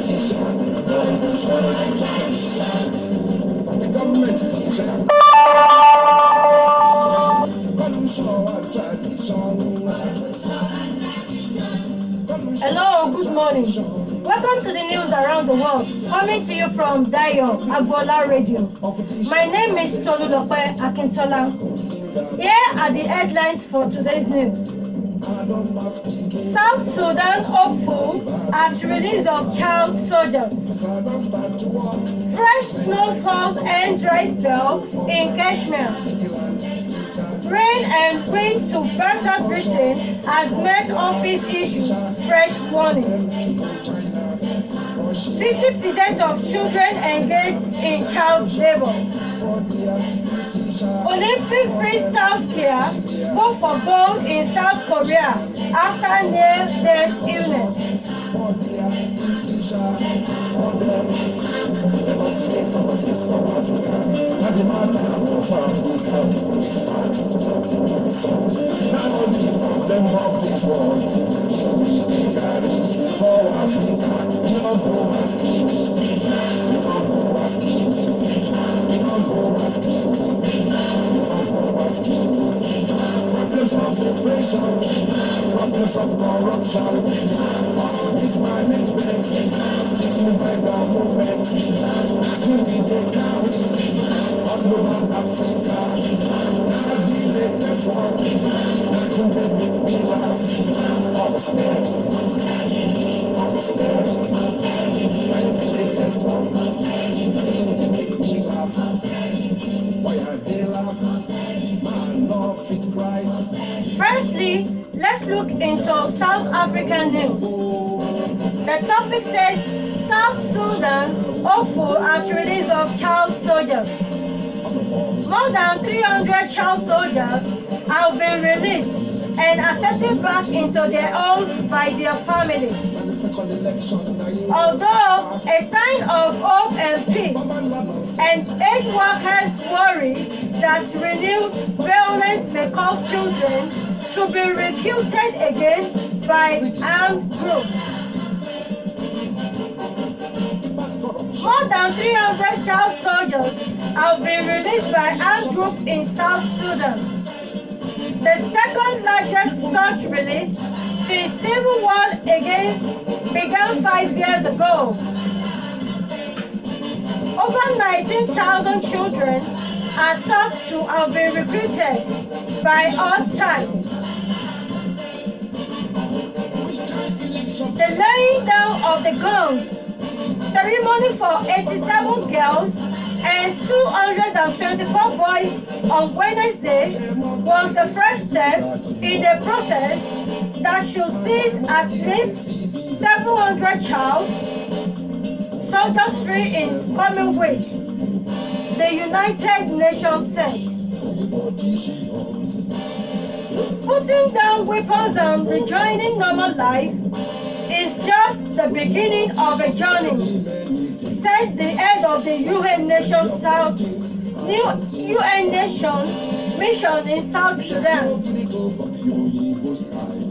The government teacher. Hello, good morning. Welcome to the news around the world, coming to you from Dayo Agbola Radio. My name is Tolulope Akintola. Here are the headlines for today's news. South Sudan hopeful at release of child soldiers. Fresh snowfalls and dry spell in Kashmir. Rain and wind to better Britain as Met Office issue fresh warning. 50% of children engaged in child labor. Olympic freestyle skier go for gold in South Korea after near-death illness. Problems of corruption, mismanagement, sticking by the movement, who we they carry, all over Africa, now the latest one, nothing that make me laugh, understand, now the latest one, nothing that make me laugh, why are they laugh, man, no fit cry. Firstly, let's look into South African news. The topic says South Sudan hopeful at release of child soldiers. More than 300 child soldiers have been released and accepted back into their homes by their families. Although a sign of hope and peace, and aid workers worry that renewed violence may cause children to be recruited again by armed groups. More than 300 child soldiers have been released by armed groups in South Sudan. The second largest such release since civil war began 5 years ago. Over 19,000 children are thought to have been recruited by all sides. The laying down of the guns ceremony for 87 girls and 224 boys on Wednesday was the first step in a process that should see at least 700 child soldiers free in coming weeks, the United Nations said. Putting down weapons and rejoining normal life is just the beginning of a journey, said the head of the UN mission in South Sudan.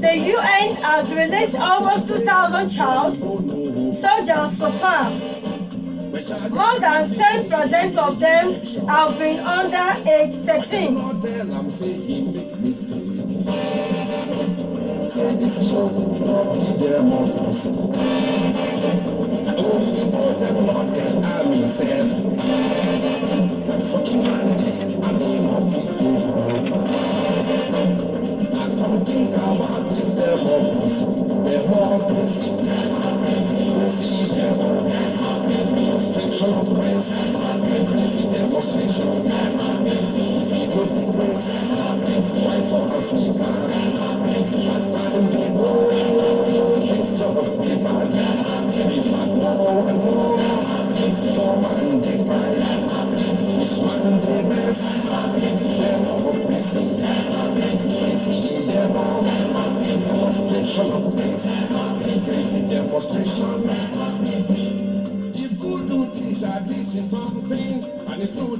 The UN has released almost 2,000 child soldiers so far. More than 10% of them have been under age 13.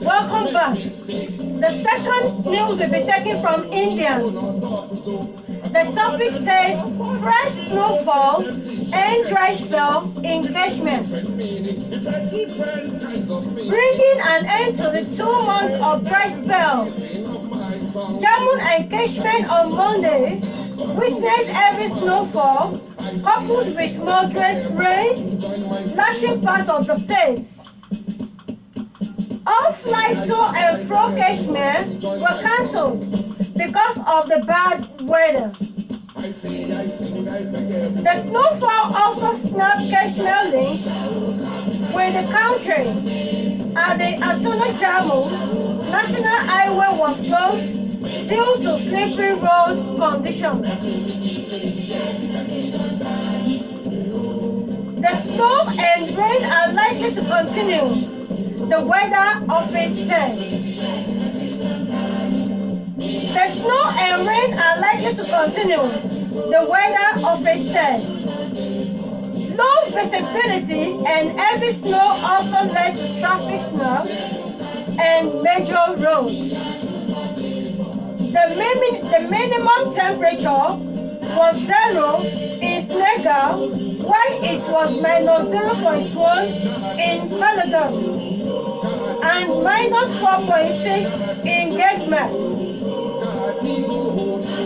Welcome back. The second news will be taken from India. The topic says fresh snowfall and dry spell engagement. Bringing an end to the 2 months of dry spell. Jammun engagement on Monday witnessed heavy snowfall coupled with moderate rains lashing parts of the state. All flights to and from Kashmir were cancelled because of the bad weather. The snowfall also snapped Kashmir link with the country, and the Atuna Jammu National Highway was closed due to slippery road conditions. The snow and rain are likely to continue, the weather office said. The snow and rain are likely to continue, the weather office said. Low visibility and heavy snow also led to traffic snarl and major roads. The minimum temperature was 0 in Senegal, while it was minus 0.1 in Falagam and minus 4.6 in Gedma.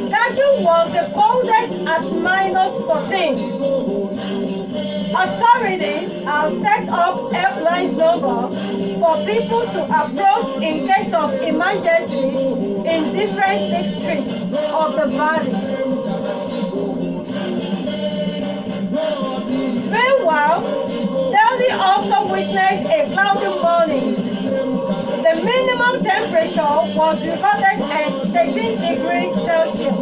Daju was the coldest at minus 14. Authorities have set up helplines number for people to approach in case of emergencies in different districts of the valley. Meanwhile, Delhi also witnessed a cloudy morning. The minimum temperature was recorded at 13 degrees Celsius.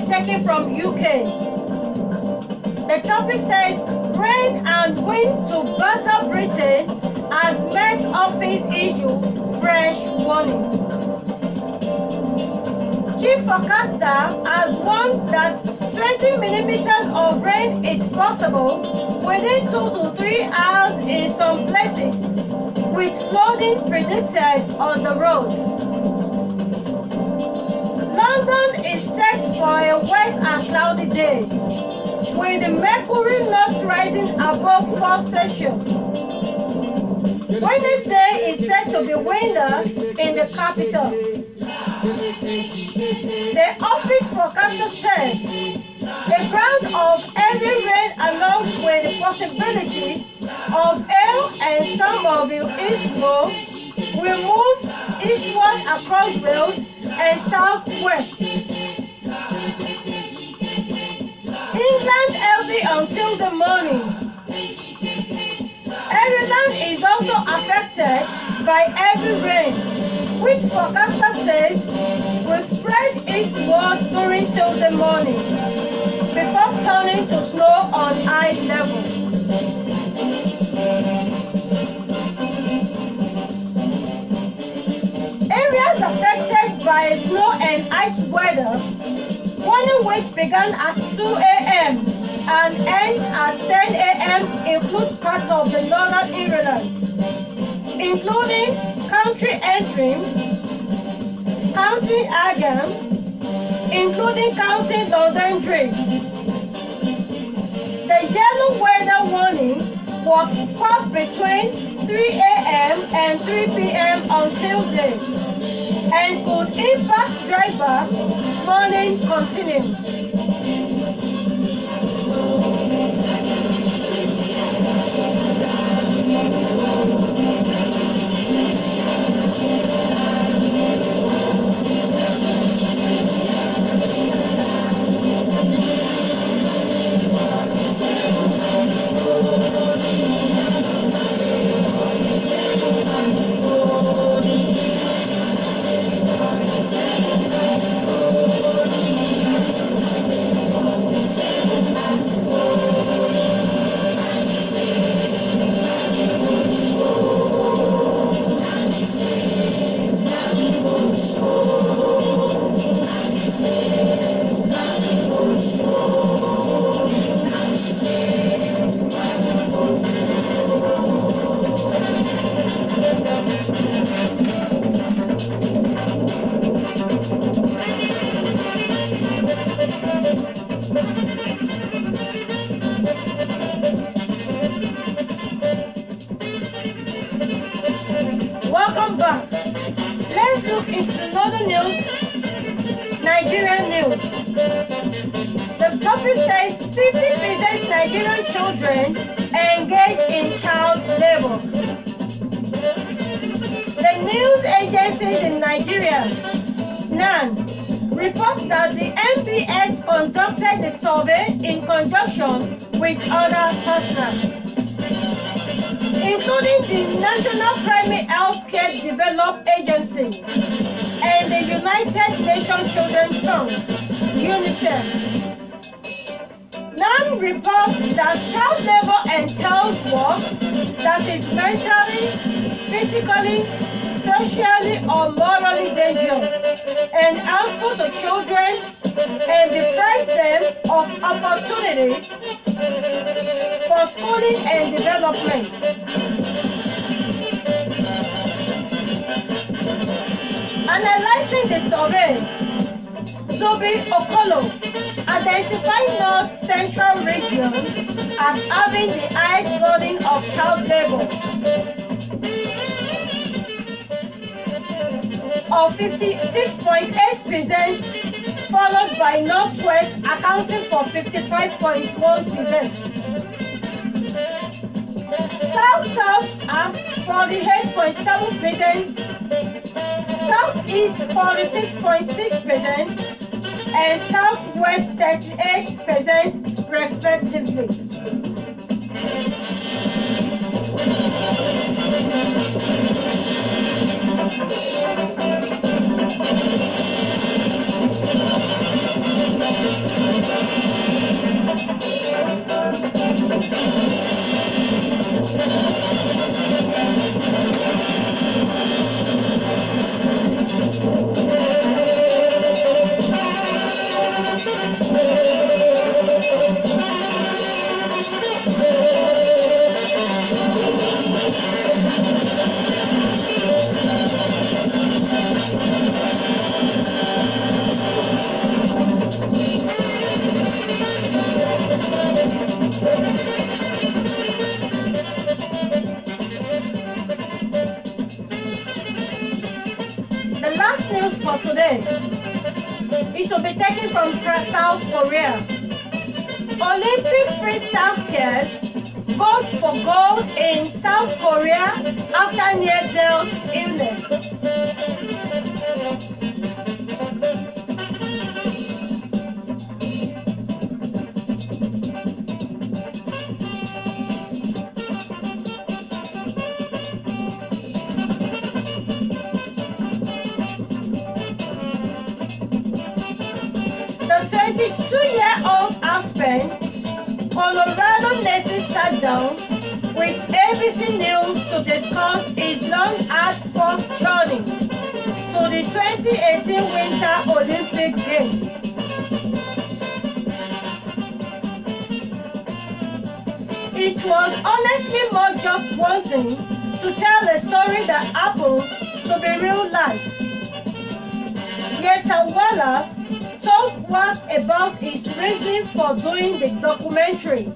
Taken from UK. The topic says rain and wind to batter Britain as Met Office issue fresh warning. Chief forecaster has warned that 20 millimeters of rain is possible within 2 to 3 hours in some places, with flooding predicted on the road. London is set for a wet and cloudy day, with the mercury not rising above 4 Celsius. Wednesday is said to be windy in the capital. The office forecaster said the ground of heavy rain along with the possibility of hail and some of the eastward will move eastward across Wales and southwest. England healthy until the morning. Ireland is also affected by heavy rain, which forecaster says will spread eastward during till the morning, before turning to snow on high level. Areas affected by snow and ice weather, warning which began at 2 a.m. and ends at 10 a.m. include parts of the Northern Ireland, including County Antrim, County Agam, including County Londonderry. The yellow weather warning was fought between 3 a.m. and 3 p.m. on Tuesday and could impact driver morning continues. Welcome back. Let's look into northern news, Nigerian news. The topic says 50% Nigerian children engage in child labor. The news agencies in Nigeria, NAN, reports that the NBS conducted the survey in conjunction with other partners, including the National Primary Healthcare Development Agency and the United Nations Children's Fund, UNICEF. NAN reports that child labor entails work that is mentally, physically, socially, or morally dangerous and harmful to children and deprives them of opportunities for schooling and development. Analyzing the survey, Zubi Okolo identified North Central region as having the highest burden of child labor of 56.8%, followed by Northwest accounting for 55.1%. South has 48.7%, Southeast 46.6%, and Southwest 38% respectively. The last news for today is to be taken from South Korea. Olympic freestyle skiers gold for gold in South Korea after near-death illness. The 22-year-old Aspen, Colorado native sat down with ABC News to discuss his long hard-fought journey to the 2018 Winter Olympic Games. It was honestly more just wanting to tell a story that happens to be real life. Yet Wallace told what about his reasoning for doing the documentary.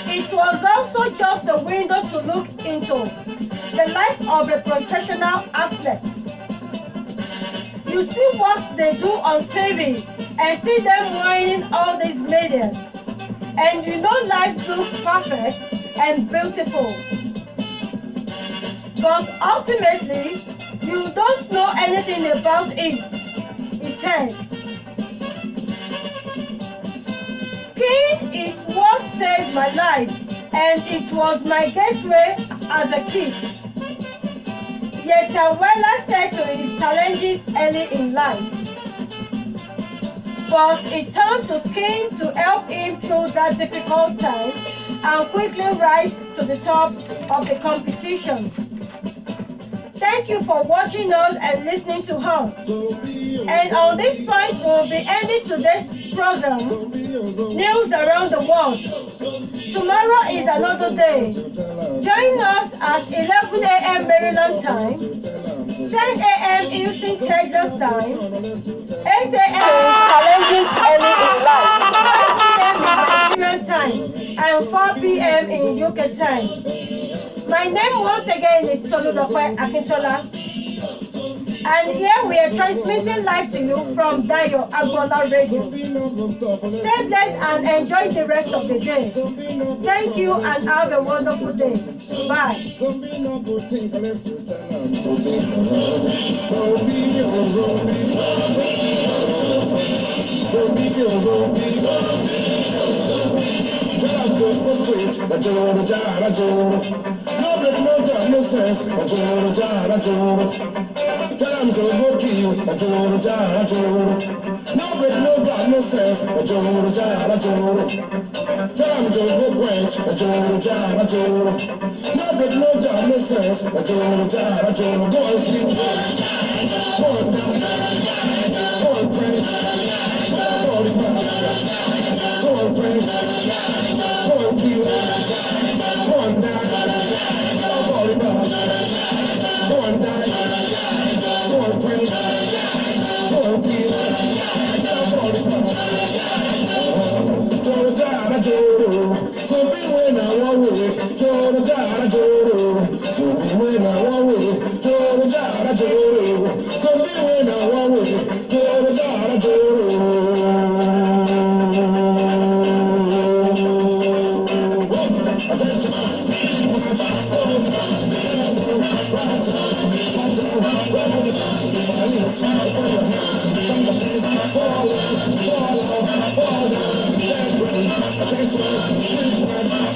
It was also just a window to look into the life of a professional athlete. You see what they do on TV and see them winning all these medals, and you know life looks perfect and beautiful. But ultimately, you don't know anything about it, he said. Skiing is what saved my life, and it was my gateway as a kid. Yet Weller said to his challenges early in life. But he turned to skiing to help him through that difficult time and quickly rise to the top of the competition. Thank you for watching us and listening to us. And on this point, we will be ending today's program, News Around the World. Tomorrow is another day. Join us at 11 a.m. Maryland time, 10 a.m. Houston, Texas time, 8 a.m. Challenges early in life, 5 p.m. in Nigerian time, and 4 p.m. in UK time. My name once again is Tolulope Akintola, and here we are transmitting live to you from Dayo Agbola Radio. Stay blessed and enjoy the rest of the day. Thank you and have a wonderful day. Bye. No break, no job, no sense. Tell him to go kill. No break, no job, no sense. Tell him to go quench. No break, no job, no sense. Go and sleep. Go and down.